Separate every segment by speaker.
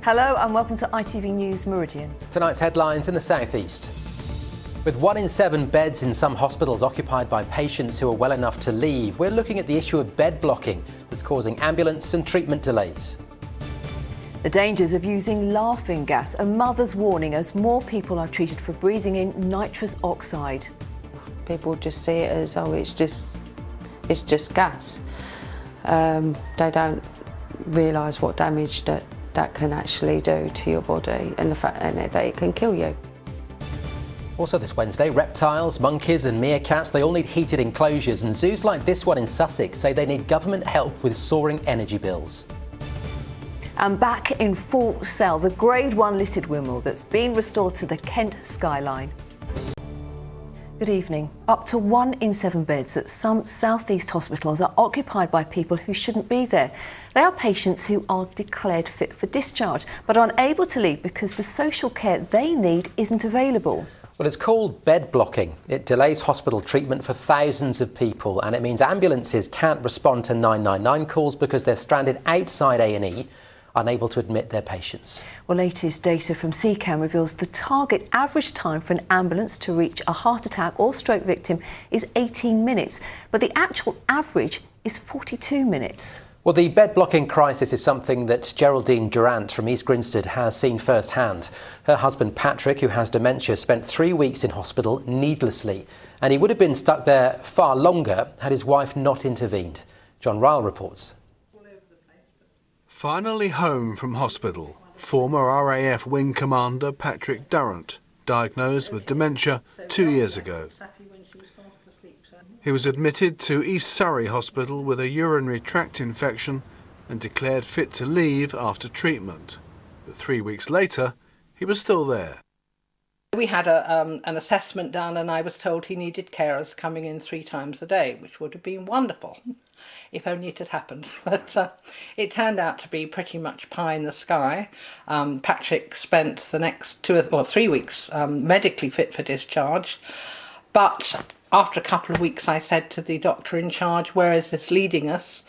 Speaker 1: Hello and welcome to ITV News Meridian.
Speaker 2: Tonight's headlines in the southeast. With 1 in 7 beds in some hospitals occupied by patients who are well enough to leave, we're looking at the issue of bed blocking that's causing ambulance and treatment delays.
Speaker 1: The dangers of using laughing gas, a mother's warning as more people are treated for breathing in nitrous oxide.
Speaker 3: People just see it as, oh, it's just gas. They don't realise what damage that can actually do to your body and the fact that it can kill you.
Speaker 2: Also this Wednesday, reptiles, monkeys and meerkats, they all need heated enclosures, and zoos like this one in Sussex say they need government help with soaring energy bills.
Speaker 1: And back in full sale, the Grade 1 listed windmill that's been restored to the Kent skyline. Good evening. Up to 1 in 7 beds at some southeast hospitals are occupied by people who shouldn't be there. They are patients who are declared fit for discharge but are unable to leave because the social care they need isn't available.
Speaker 2: Well, it's called bed blocking. It delays hospital treatment for thousands of people, and it means ambulances can't respond to 999 calls because they're stranded outside A&E, unable to admit their patients.
Speaker 1: Well, latest data from CCAM reveals the target average time for an ambulance to reach a heart attack or stroke victim is 18 minutes, but the actual average is 42 minutes.
Speaker 2: Well, the bed blocking crisis is something that Geraldine Durant from East Grinstead has seen firsthand. Her husband Patrick, who has dementia, spent 3 weeks in hospital needlessly, and he would have been stuck there far longer had his wife not intervened. John Ryle reports.
Speaker 4: Finally home from hospital, former RAF Wing Commander Patrick Durant, diagnosed with dementia 2 years ago. He was admitted to East Surrey Hospital with a urinary tract infection and declared fit to leave after treatment. But 3 weeks later, he was still there.
Speaker 5: We had an assessment done and I was told he needed carers coming in 3 times a day, which would have been wonderful if only it had happened. But it turned out to be pretty much pie in the sky. Patrick spent the next 2 or 3 weeks medically fit for discharge. But after a couple of weeks I said to the doctor in charge, where is this leading us?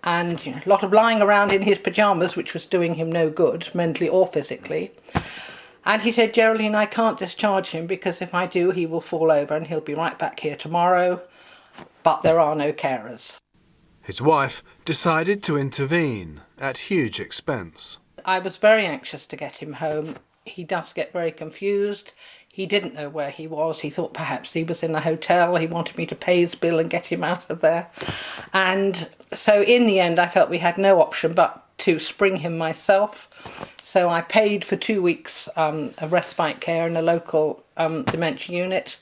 Speaker 5: And a lot of lying around in his pyjamas, which was doing him no good, mentally or physically. And he said, Geraldine, I can't discharge him because if I do, he will fall over and he'll be right back here tomorrow. But there are no carers.
Speaker 4: His wife decided to intervene at huge expense.
Speaker 5: I was very anxious to get him home. He does get very confused. He didn't know where he was. He thought perhaps he was in a hotel. He wanted me to pay his bill and get him out of there. And so in the end, I felt we had no option but to spring him myself. So I paid for 2 weeks of respite care in a local dementia unit,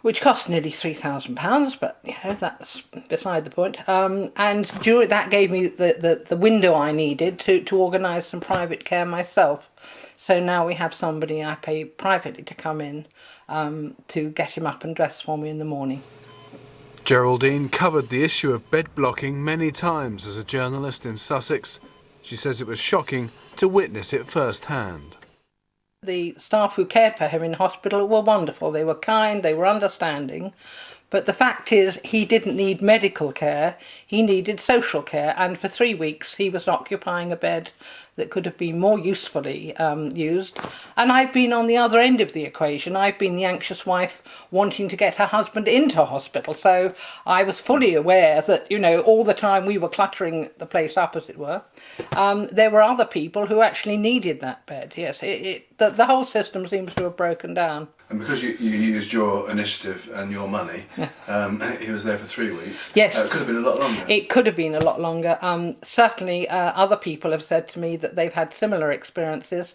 Speaker 5: which cost nearly £3,000, but you know, that's beside the point. And during that gave me the window I needed to organise some private care myself. So now we have somebody I pay privately to come in to get him up and dressed for me in the morning.
Speaker 4: Geraldine covered the issue of bed blocking many times as a journalist in Sussex. She says it was shocking to witness it firsthand.
Speaker 5: The staff who cared for him in hospital were wonderful. They were kind, they were understanding. But the fact is, he didn't need medical care, he needed social care. And for 3 weeks, he was occupying a bed that could have been more usefully used. And I've been on the other end of the equation. I've been the anxious wife wanting to get her husband into hospital. So I was fully aware that, you know, all the time we were cluttering the place up, as it were, there were other people who actually needed that bed. Yes, the whole system seems to have broken down.
Speaker 6: And because you used your initiative and your money, he was there for 3 weeks.
Speaker 5: Yes.
Speaker 6: It could have been a lot longer.
Speaker 5: It could have been a lot longer. Certainly other people have said to me that they've had similar experiences.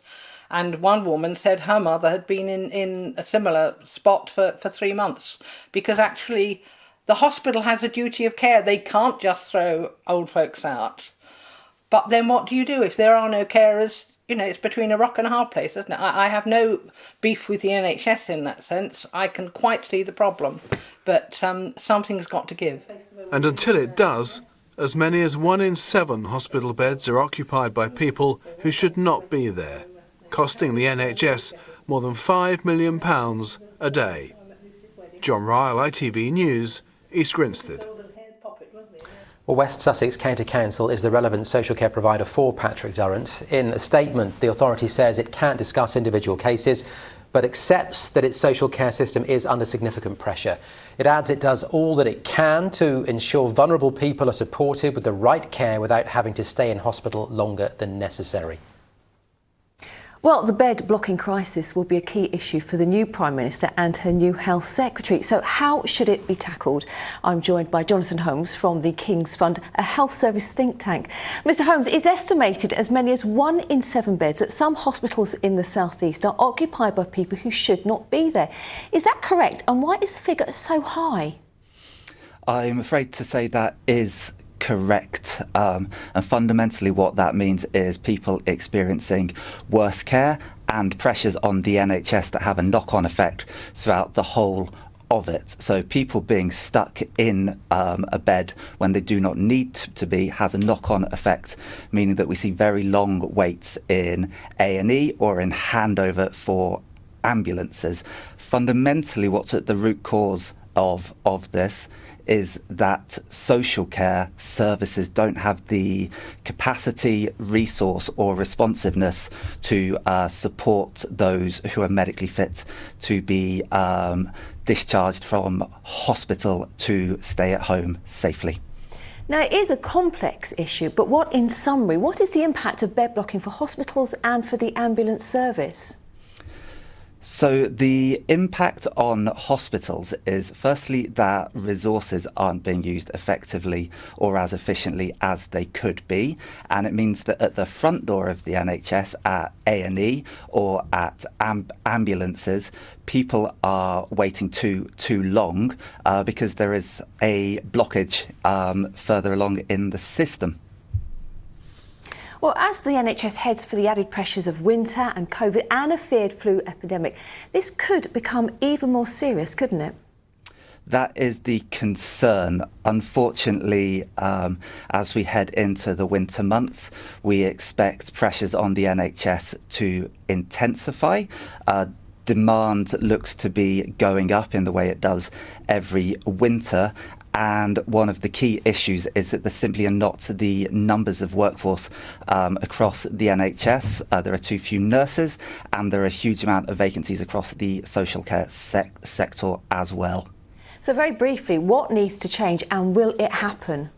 Speaker 5: And one woman said her mother had been in a similar spot for 3 months. Because actually the hospital has a duty of care. They can't just throw old folks out. But then what do you do if there are no carers? You know, it's between a rock and a hard place, isn't it? I have no beef with the NHS in that sense. I can quite see the problem, but something's got to give.
Speaker 4: And until it does, as many as 1 in 7 hospital beds are occupied by people who should not be there, costing the NHS more than £5 million a day. John Ryle, ITV News, East Grinstead.
Speaker 2: Well, West Sussex County Council is the relevant social care provider for Patrick Durrant. In a statement, the authority says it can't discuss individual cases, but accepts that its social care system is under significant pressure. It adds it does all that it can to ensure vulnerable people are supported with the right care without having to stay in hospital longer than necessary.
Speaker 1: Well, the bed blocking crisis will be a key issue for the new Prime Minister and her new Health Secretary. So how should it be tackled? I'm joined by Jonathan Holmes from the King's Fund, a health service think tank. Mr Holmes, it's estimated as many as 1 in 7 beds at some hospitals in the South East are occupied by people who should not be there. Is that correct? And why is the figure so high?
Speaker 7: I'm afraid to say that is correct, and fundamentally what that means is people experiencing worse care and pressures on the NHS that have a knock-on effect throughout the whole of it. So people being stuck in a bed when they do not need to be has a knock-on effect, meaning that we see very long waits in A&E or in handover for ambulances. Fundamentally, what's at the root cause of this is that social care services don't have the capacity, resource or responsiveness to support those who are medically fit to be discharged from hospital to stay at home safely.
Speaker 1: Now, it is a complex issue, but in summary, what is the impact of bed blocking for hospitals and for the ambulance service?
Speaker 7: So the impact on hospitals is firstly that resources aren't being used effectively or as efficiently as they could be, and it means that at the front door of the NHS at A&E or at ambulances, people are waiting too long because there is a blockage further along in the system.
Speaker 1: Well, as the NHS heads for the added pressures of winter and COVID and a feared flu epidemic, this could become even more serious, couldn't it?
Speaker 7: That is the concern. Unfortunately, as we head into the winter months, we expect pressures on the NHS to intensify. Demand looks to be going up in the way it does every winter. And one of the key issues is that there simply are not the numbers of workforce across the NHS. There are too few nurses, and there are a huge amount of vacancies across the social care sector as well.
Speaker 1: So very briefly, what needs to change and will it happen?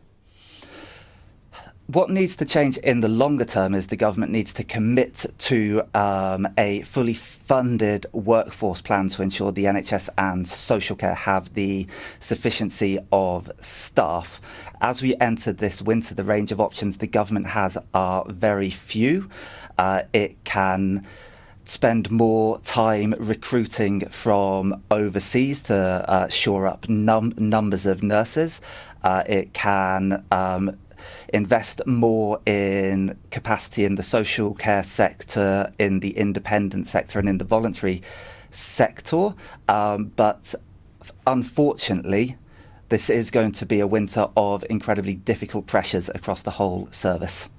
Speaker 7: What needs to change in the longer term is the government needs to commit to a fully funded workforce plan to ensure the NHS and social care have the sufficiency of staff. As we enter this winter, the range of options the government has are very few. It can spend more time recruiting from overseas to shore up numbers of nurses. It can invest more in capacity in the social care sector, in the independent sector and in the voluntary sector. But unfortunately, this is going to be a winter of incredibly difficult pressures across the whole service.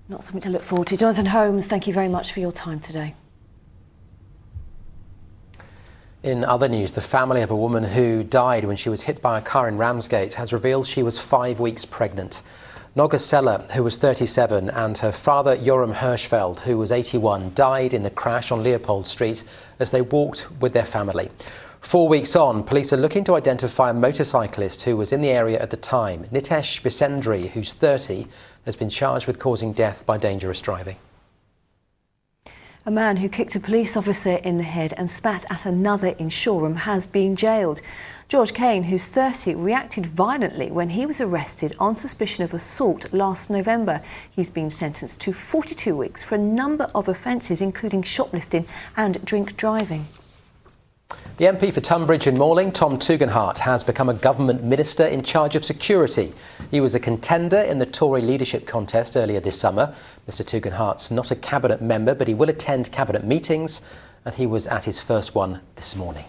Speaker 1: Not something to look forward to. Jonathan Holmes, thank you very much for your time today.
Speaker 2: In other news, the family of a woman who died when she was hit by a car in Ramsgate has revealed she was 5 weeks pregnant. Nogga Seller, who was 37, and her father, Joram Hirschfeld, who was 81, died in the crash on Leopold Street as they walked with their family. 4 weeks on, police are looking to identify a motorcyclist who was in the area at the time. Nitesh Bisendri, who's 30, has been charged with causing death by dangerous driving.
Speaker 1: A man who kicked a police officer in the head and spat at another in Shoreham has been jailed. George Kane, who's 30, reacted violently when he was arrested on suspicion of assault last November. He's been sentenced to 42 weeks for a number of offences, including shoplifting and drink driving.
Speaker 2: The MP for Tunbridge and Malling, Tom Tugendhat, has become a government minister in charge of security. He was a contender in the Tory leadership contest earlier this summer. Mr Tugendhat's not a cabinet member, but he will attend cabinet meetings, and he was at his first one this morning.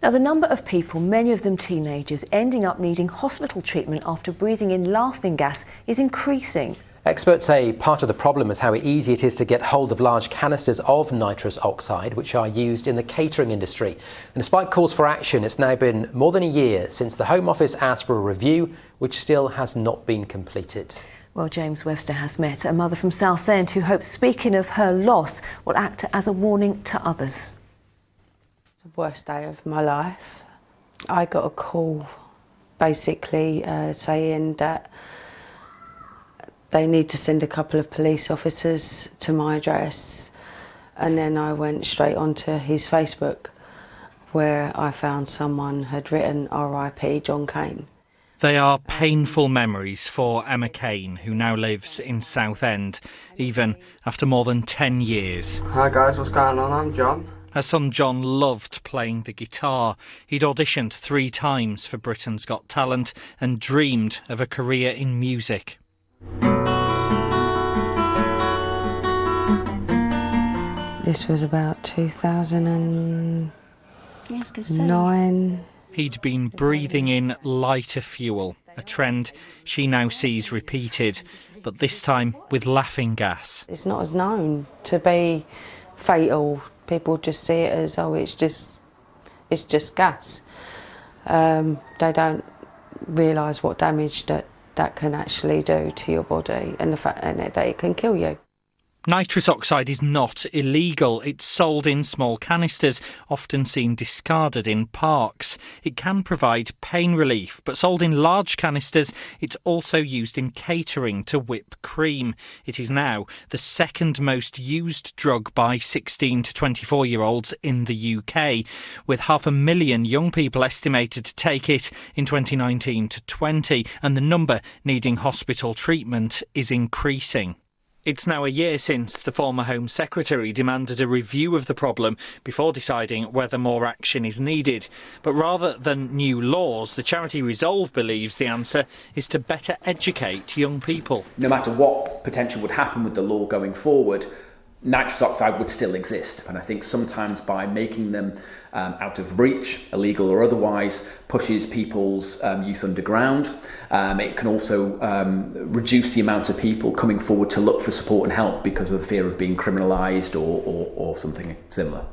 Speaker 1: Now, the number of people, many of them teenagers, ending up needing hospital treatment after breathing in laughing gas is increasing.
Speaker 2: Experts say part of the problem is how easy it is to get hold of large canisters of nitrous oxide, which are used in the catering industry. And despite calls for action, it's now been more than a year since the Home Office asked for a review, which still has not been completed.
Speaker 1: Well, James Webster has met a mother from Southend who hopes speaking of her loss will act as a warning to others.
Speaker 3: It's the worst day of my life. I got a call basically saying that they need to send a couple of police officers to my address, and then I went straight onto his Facebook where I found someone had written RIP John Kane.
Speaker 8: They are painful memories for Emma Kane, who now lives in Southend, even after more than 10 years.
Speaker 9: Hi guys, what's going on? I'm John.
Speaker 8: Her son John loved playing the guitar. He'd auditioned 3 times for Britain's Got Talent and dreamed of a career in music.
Speaker 3: This was about 2009.
Speaker 8: He'd been breathing in lighter fuel, a trend she now sees repeated, but this time with laughing gas.
Speaker 3: It's not as known to be fatal. People just see it as, oh, it's just gas. They don't realise what damage that can actually do to your body, and the fact that it can kill you.
Speaker 8: Nitrous oxide is not illegal. It's sold in small canisters, often seen discarded in parks. It can provide pain relief, but sold in large canisters, it's also used in catering to whip cream. It is now the second most used drug by 16 to 24-year-olds in the UK, with 500,000 young people estimated to take it in 2019 to 20, and the number needing hospital treatment is increasing. It's now a year since the former Home Secretary demanded a review of the problem before deciding whether more action is needed. But rather than new laws, the charity Resolve believes the answer is to better educate young people.
Speaker 10: No matter what potential would happen with the law going forward, nitrous oxide would still exist. And I think sometimes by making them out of reach, illegal or otherwise, pushes people's use underground. It can also reduce the amount of people coming forward to look for support and help because of the fear of being criminalised or something similar.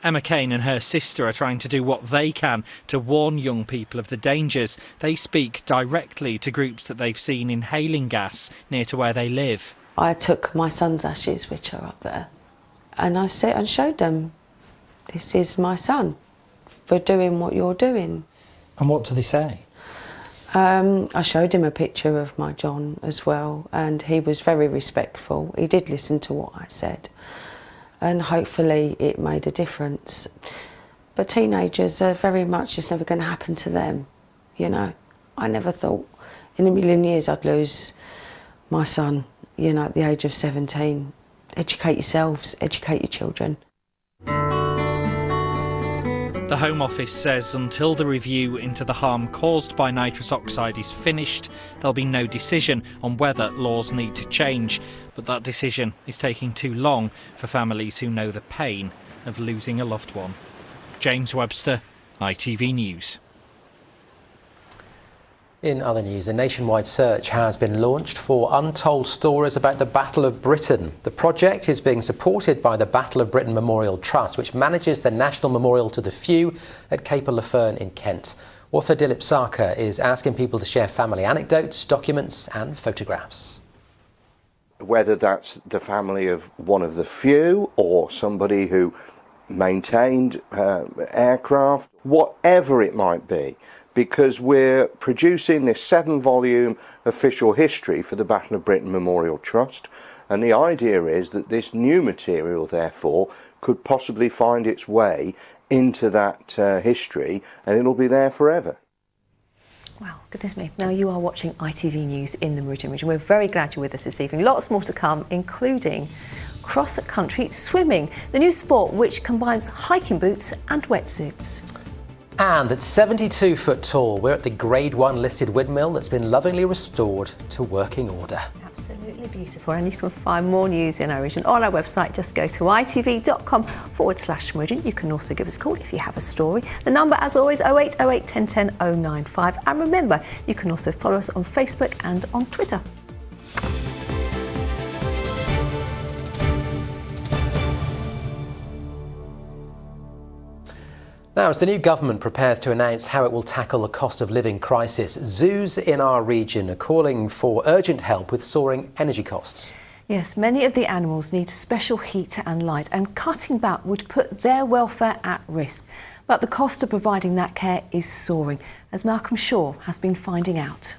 Speaker 8: Emma Kane and her sister are trying to do what they can to warn young people of the dangers. They speak directly to groups that they've seen inhaling gas near to where they live.
Speaker 3: I took my son's ashes, which are up there, and I showed them, this is my son, for doing what you're doing.
Speaker 11: And what do they say?
Speaker 3: I showed him a picture of my John as well, and he was very respectful. He did listen to what I said, and hopefully it made a difference. But teenagers are very much, it's never going to happen to them, you know. I never thought in a million years I'd lose my son, you know, at the age of 17. Educate yourselves, educate your children.
Speaker 8: The Home Office says until the review into the harm caused by nitrous oxide is finished, there'll be no decision on whether laws need to change. But that decision is taking too long for families who know the pain of losing a loved one. James Webster, ITV News.
Speaker 2: In other news, a nationwide search has been launched for untold stories about the Battle of Britain. The project is being supported by the Battle of Britain Memorial Trust, which manages the National Memorial to the Few at Capel-le-Fern in Kent. Author Dilip Sarkar is asking people to share family anecdotes, documents and photographs.
Speaker 12: Whether that's the family of one of the few or somebody who maintained aircraft, whatever it might be, because we're producing this 7-volume official history for the Battle of Britain Memorial Trust, and the idea is that this new material, therefore, could possibly find its way into that history, and it'll be there forever.
Speaker 1: Wow, goodness me. Now you are watching ITV News in the Meridian region. We're very glad you're with us this evening. Lots more to come, including cross-country swimming, the new sport which combines hiking boots and wetsuits.
Speaker 2: And at 72 foot tall, we're at the Grade 1 listed windmill that's been lovingly restored to working order.
Speaker 1: Absolutely beautiful. And you can find more news in our region on our website. Just go to itv.com/Meridian. You can also give us a call if you have a story. The number, as always, 0808 1010 095. And remember, you can also follow us on Facebook and on Twitter.
Speaker 2: Now, as the new government prepares to announce how it will tackle the cost of living crisis, zoos in our region are calling for urgent help with soaring energy costs.
Speaker 1: Yes, many of the animals need special heat and light, and cutting back would put their welfare at risk. But the cost of providing that care is soaring, as Malcolm Shaw has been finding out.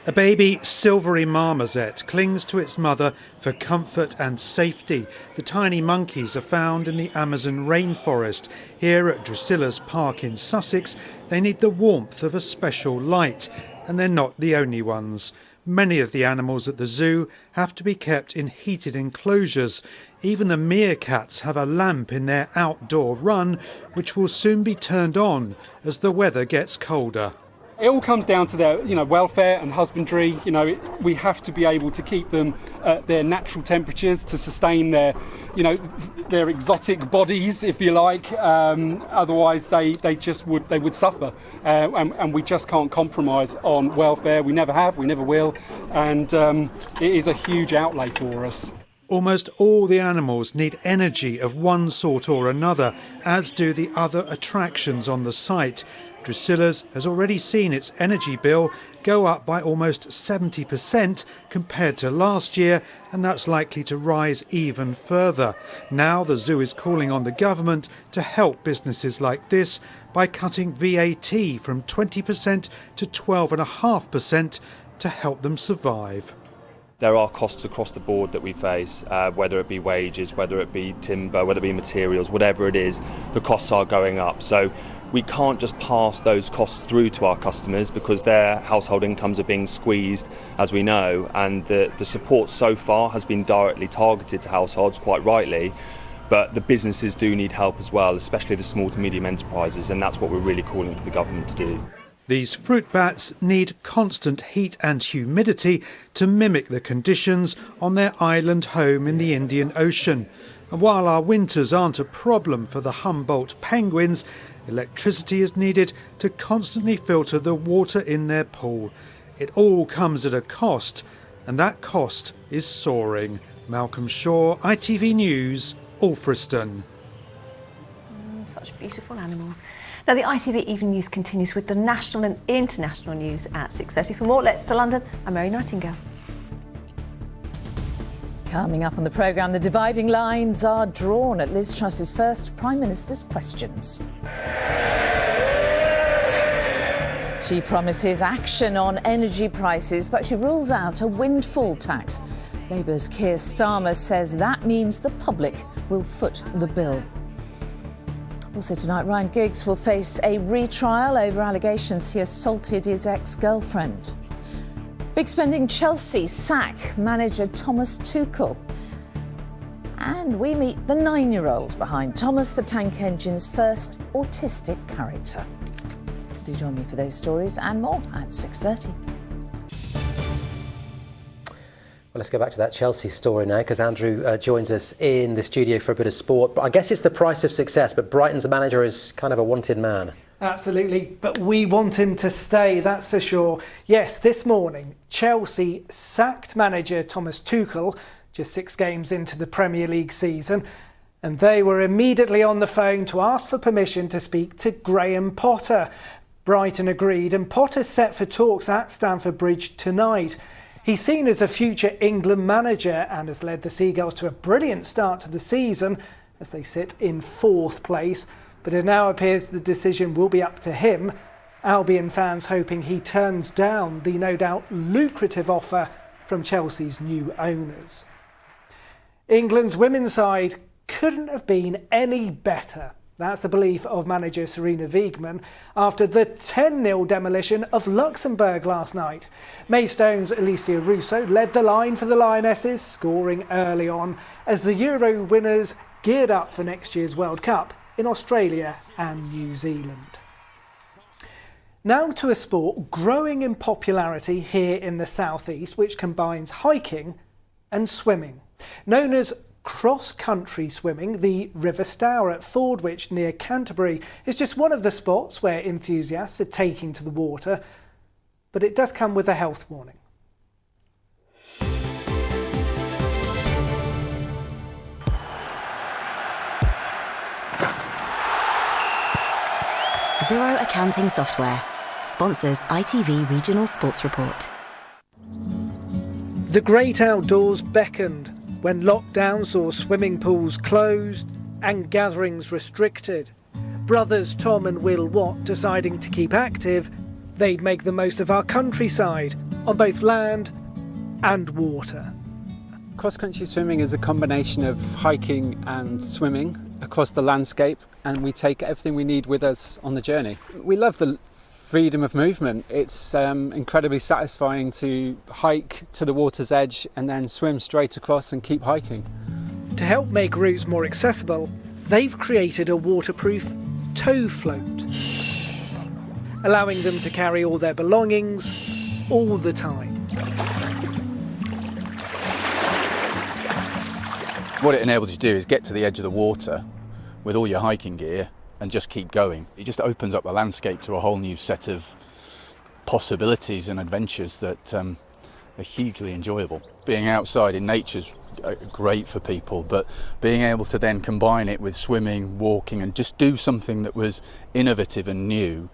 Speaker 11: A baby silvery marmoset clings to its mother for comfort and safety. The tiny monkeys are found in the Amazon rainforest. Here at Drusilla's Park in Sussex, they need the warmth of a special light, and they're not the only ones. Many of the animals at the zoo have to be kept in heated enclosures. Even the meerkats have a lamp in their outdoor run, which will soon be turned on as the weather gets colder.
Speaker 13: It all comes down to their, welfare and husbandry. We have to be able to keep them at their natural temperatures to sustain their, their exotic bodies, if you like. Otherwise, they would suffer, and we just can't compromise on welfare. We never have, we never will, and it is a huge outlay for us.
Speaker 11: Almost all the animals need energy of one sort or another, as do the other attractions on the site. Drusilla's has already seen its energy bill go up by almost 70% compared to last year, and that's likely to rise even further. Now the zoo is calling on the government to help businesses like this by cutting VAT from 20% to 12.5% to help them survive.
Speaker 14: There are costs across the board that we face, whether it be wages, whether it be timber, whether it be materials, whatever it is, the costs are going up. So we can't just pass those costs through to our customers because their household incomes are being squeezed, as we know, and the support so far has been directly targeted to households, quite rightly, but the businesses do need help as well, especially the small to medium enterprises, and that's what we're really calling for the government to do.
Speaker 11: These fruit bats need constant heat and humidity to mimic the conditions on their island home in the Indian Ocean. And while our winters aren't a problem for the Humboldt penguins, electricity is needed to constantly filter the water in their pool. It all comes at a cost, and that cost is soaring. Malcolm Shaw, ITV News, Alfriston.
Speaker 1: Such beautiful animals. Now, the ITV Evening News continues with the national and international news at 6:30. For more, let's to London. I'm Mary Nightingale.
Speaker 15: Coming up on the programme, the dividing lines are drawn at Liz Truss's first Prime Minister's questions. She promises action on energy prices, but she rules out a windfall tax. Labour's Keir Starmer says that means the public will foot the bill. Also tonight, Ryan Giggs will face a retrial over allegations he assaulted his ex-girlfriend. Big spending Chelsea sack manager Thomas Tuchel. And we meet the 9-year-old behind Thomas the Tank Engine's first autistic character. Do join me for those stories and more at 6:30.
Speaker 2: Well, let's go back to that Chelsea story now, because Andrew joins us in the studio for a bit of sport. But I guess it's the price of success, but Brighton's manager is kind of a wanted man.
Speaker 16: Absolutely, but we want him to stay, that's for sure. Yes, this morning, Chelsea sacked manager Thomas Tuchel, just 6 games into the Premier League season, and they were immediately on the phone to ask for permission to speak to Graham Potter. Brighton agreed, and Potter's set for talks at Stamford Bridge tonight. He's seen as a future England manager and has led the Seagulls to a brilliant start to the season as they sit in 4th place. But it now appears the decision will be up to him. Albion fans hoping he turns down the no doubt lucrative offer from Chelsea's new owners. England's women's side couldn't have been any better. That's the belief of manager Serena Wiegman after the 10-0 demolition of Luxembourg last night. Maystone's Alicia Russo led the line for the Lionesses, scoring early on as the Euro winners geared up for next year's World Cup in Australia and New Zealand. Now to a sport growing in popularity here in the southeast, which combines hiking and swimming. Known as cross-country swimming, the River Stour at Fordwich near Canterbury is just one of the spots where enthusiasts are taking to the water, but it does come with a health warning.
Speaker 17: Zero Accounting Software sponsors ITV Regional Sports Report.
Speaker 16: The great outdoors beckoned when lockdown saw swimming pools closed and gatherings restricted. Brothers Tom and Will Watt deciding to keep active, they'd make the most of our countryside on both land and water.
Speaker 18: Cross-country swimming is a combination of hiking and swimming across the landscape, and we take everything we need with us on the journey. We love the freedom of movement. It's incredibly satisfying to hike to the water's edge and then swim straight across and keep hiking.
Speaker 16: To help make routes more accessible, they've created a waterproof tow float, allowing them to carry all their belongings all the time.
Speaker 19: What it enables you to do is get to the edge of the water with all your hiking gear and just keep going. It just opens up the landscape to a whole new set of possibilities and adventures that are hugely enjoyable. Being outside in nature's great for people, but being able to then combine it with swimming, walking, and just do something that was innovative and new.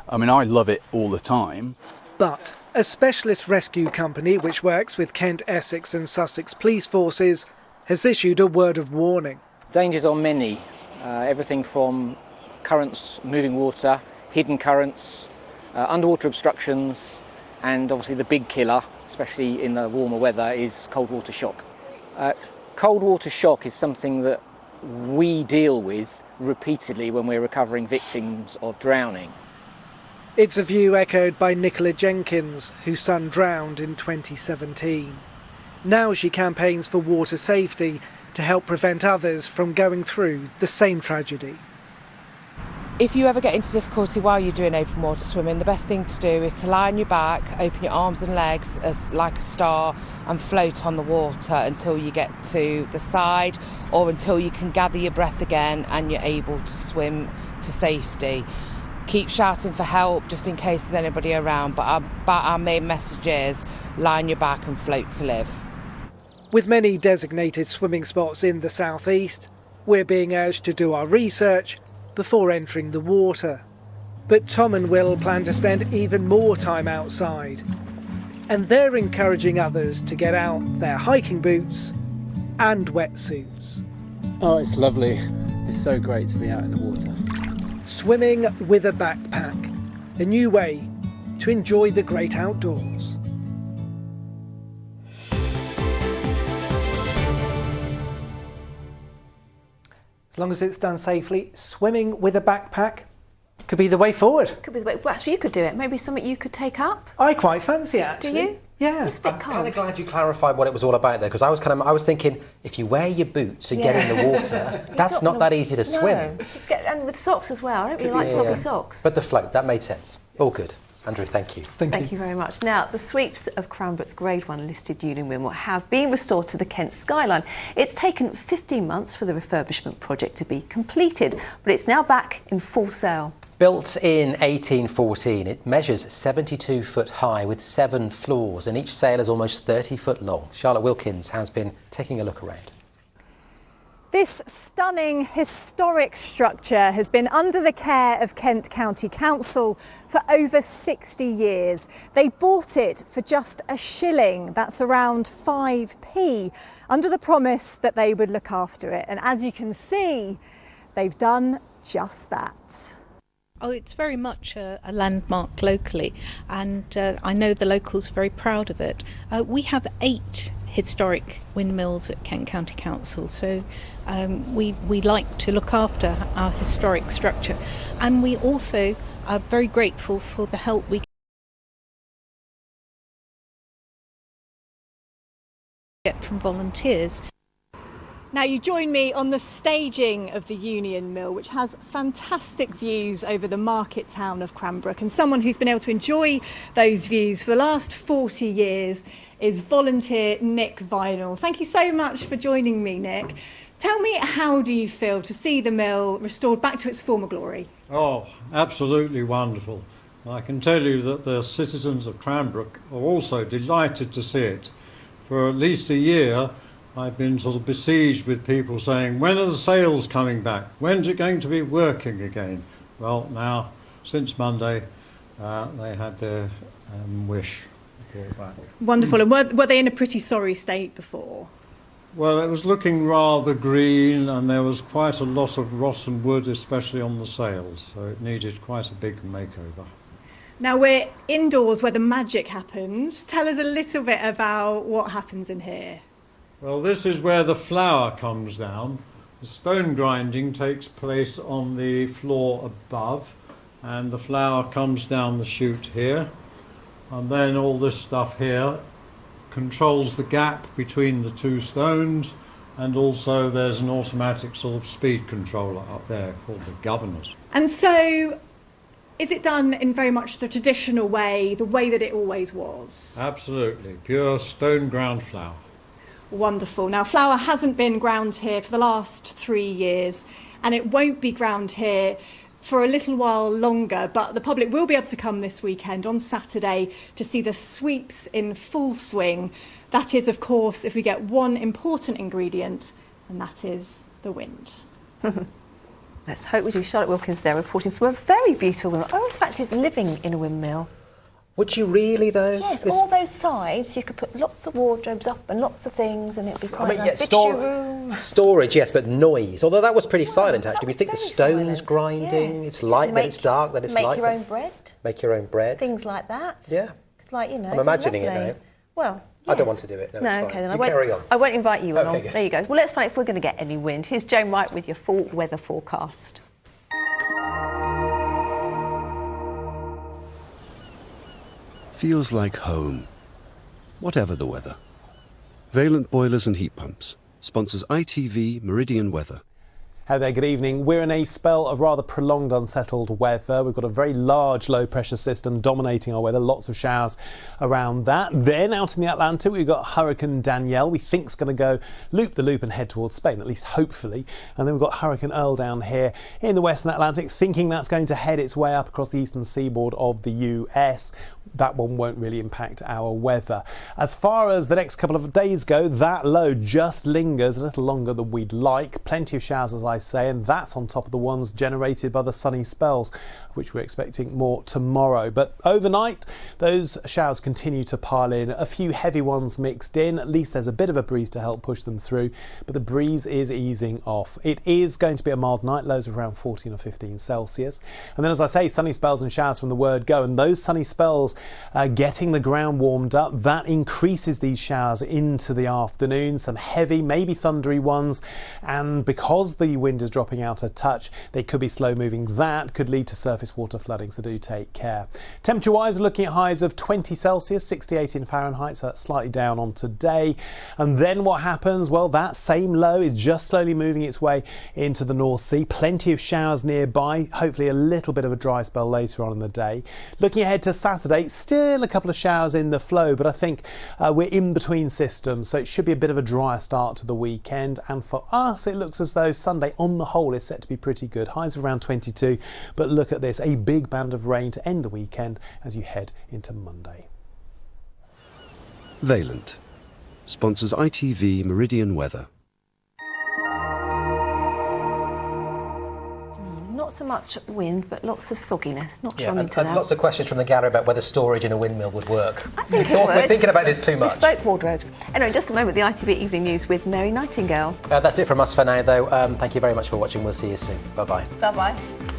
Speaker 19: I mean, I love it all the time.
Speaker 16: But a specialist rescue company which works with Kent, Essex and Sussex police forces has issued a word of warning.
Speaker 20: Dangers are many, everything from currents, moving water, hidden currents, underwater obstructions, and obviously the big killer, especially in the warmer weather, is cold water shock. Cold water shock is something that we deal with repeatedly when we're recovering victims of drowning.
Speaker 16: It's a view echoed by Nicola Jenkins, whose son drowned in 2017. Now she campaigns for water safety to help prevent others from going through the same tragedy.
Speaker 21: If you ever get into difficulty while you're doing open water swimming, the best thing to do is to lie on your back, open your arms and legs as like a star and float on the water until you get to the side or until you can gather your breath again and you're able to swim to safety. Keep shouting for help just in case there's anybody around, but our main message is lie on your back and float to live.
Speaker 16: With many designated swimming spots in the southeast, we're being urged to do our research before entering the water. But Tom and Will plan to spend even more time outside. And they're encouraging others to get out their hiking boots and wetsuits.
Speaker 18: Oh, it's lovely. It's so great to be out in the water.
Speaker 16: Swimming with a backpack, a new way to enjoy the great outdoors. As long as it's done safely, swimming with a backpack could be the way forward.
Speaker 1: Could be the way. Perhaps you could do it. Maybe something you could take up.
Speaker 16: I quite fancy it, actually.
Speaker 1: Do you?
Speaker 16: Yeah.
Speaker 1: It's a bit
Speaker 2: I'm
Speaker 1: cold.
Speaker 2: kind of glad you clarified what it was all about there, because I was thinking, if you wear your boots and get in the water, that's not that easy to swim.
Speaker 1: And with socks as well. I don't really like soppy socks.
Speaker 2: But the float, that made sense. All good. Andrew, thank you.
Speaker 1: Thank you very much. Now, the sweeps of Cranbrook's Grade 1 listed Union Windmill have been restored to the Kent skyline. It's taken 15 months for the refurbishment project to be completed, but it's now back in full sail.
Speaker 2: Built in 1814, it measures 72 foot high with 7 floors, and each sail is almost 30 foot long. Charlotte Wilkins has been taking a look around.
Speaker 22: This stunning historic structure has been under the care of Kent County Council for over 60 years. They bought it for just a shilling, that's around 5p, under the promise that they would look after it. And as you can see, they've done just that.
Speaker 23: Oh, it's very much a landmark locally, and I know the locals are very proud of it. We have 8 historic windmills at Kent County Council, so we like to look after our historic structure, and we also are very grateful for the help we get from volunteers.
Speaker 22: Now you join me on the staging of the Union Mill, which has fantastic views over the market town of Cranbrook, and someone who's been able to enjoy those views for the last 40 years is volunteer Nick Vinal. Thank you so much for joining me, Nick. Tell me, how do you feel to see the mill restored back to its former glory?
Speaker 24: Oh, absolutely wonderful. I can tell you that the citizens of Cranbrook are also delighted to see it. For at least a year, I've been sort of besieged with people saying, when are the sales coming back? When's it going to be working again? Well, now since Monday, they had their wish brought back.
Speaker 22: Wonderful. And were they in a pretty sorry state before?
Speaker 24: Well, it was looking rather green, and there was quite a lot of rotten wood, especially on the sails, so it needed quite a big makeover.
Speaker 22: Now we're indoors where the magic happens. Tell us a little bit about what happens in here.
Speaker 24: Well, this is where the flour comes down. The stone grinding takes place on the floor above, and the flour comes down the chute here, and then all this stuff here controls the gap between the two stones, and also there's an automatic sort of speed controller up there called the governors.
Speaker 22: And so, is it done in very much the traditional way, the way that it always was?
Speaker 24: Absolutely, pure stone ground flour.
Speaker 22: Wonderful. Now, flour hasn't been ground here for the last 3 years, and it won't be ground here for a little while longer, but the public will be able to come this weekend on Saturday to see the sweeps in full swing. That is, of course, if we get one important ingredient, and that is the wind.
Speaker 1: Let's hope we do. Charlotte Wilkins there reporting from a very beautiful windmill. I always fancied living in a windmill.
Speaker 2: Would you really, though?
Speaker 1: Yes, all those sides, you could put lots of wardrobes up and lots of things, and it'd be quite nice. Fixture room.
Speaker 2: Storage, yes, but noise. Although that was pretty silent, actually. We think the stone's grinding,
Speaker 1: yes.
Speaker 2: it's light, then it's dark, then it's light.
Speaker 1: Make your own bread.
Speaker 2: Make your own bread.
Speaker 1: Things like that.
Speaker 2: Yeah.
Speaker 1: Like, you know.
Speaker 2: I'm imagining it now.
Speaker 1: Well,
Speaker 2: I don't want to do it. No, it's fine.
Speaker 1: Okay, then
Speaker 2: carry on.
Speaker 1: I won't invite you along.
Speaker 2: Okay, good.
Speaker 1: There you go. Well, let's find out if we're going to get any wind. Here's Joan Wright with your full weather forecast.
Speaker 4: Feels like home, whatever the weather. Valent Boilers and Heat Pumps sponsors ITV Meridian Weather.
Speaker 5: Hello there, good evening. We're in a spell of rather prolonged unsettled weather. We've got a very large low pressure system dominating our weather, lots of showers around that. Then out in the Atlantic, we've got Hurricane Danielle, we think is going to go loop the loop and head towards Spain, at least hopefully. And then we've got Hurricane Earl down here in the Western Atlantic, thinking that's going to head its way up across the eastern seaboard of the US. That one won't really impact our weather. As far as the next couple of days go, that low just lingers a little longer than we'd like. Plenty of showers, as I say, and that's on top of the ones generated by the sunny spells, which we're expecting more tomorrow. But overnight, those showers continue to pile in. A few heavy ones mixed in. At least there's a bit of a breeze to help push them through, but the breeze is easing off. It is going to be a mild night, lows of around 14 or 15 Celsius. And then, as I say, sunny spells and showers from the word go, and those sunny spells getting the ground warmed up, that increases these showers into the afternoon. Some heavy, maybe thundery ones, and because the wind is dropping out a touch, they could be slow moving. That could lead to surface water flooding, so do take care. Temperature wise, we're looking at highs of 20 Celsius, 68 in Fahrenheit, so that's slightly down on today. And then what happens? Well, that same low is just slowly moving its way into the North Sea. Plenty of showers nearby, hopefully a little bit of a dry spell later on in the day. Looking ahead to Saturday, still a couple of showers in the flow, but I think we're in between systems, so it should be a bit of a drier start to the weekend. And for us, it looks as though Sunday on the whole is set to be pretty good. Highs of around 22, but look at this, a big band of rain to end the weekend as you head into Monday.
Speaker 4: Valent sponsors ITV Meridian Weather.
Speaker 1: Not so much wind, but lots of sogginess. Not sure
Speaker 2: Yeah,
Speaker 1: I'm into that.
Speaker 2: lots of questions from the gallery about whether storage in a windmill would work.
Speaker 1: I think it would.
Speaker 2: We're thinking about this too much.
Speaker 1: Bespoke wardrobes. Anyway, in just a moment, the ITV Evening News with Mary Nightingale.
Speaker 2: That's it from us for now, though. Thank you very much for watching. We'll see you soon. Bye-bye.
Speaker 1: Bye-bye.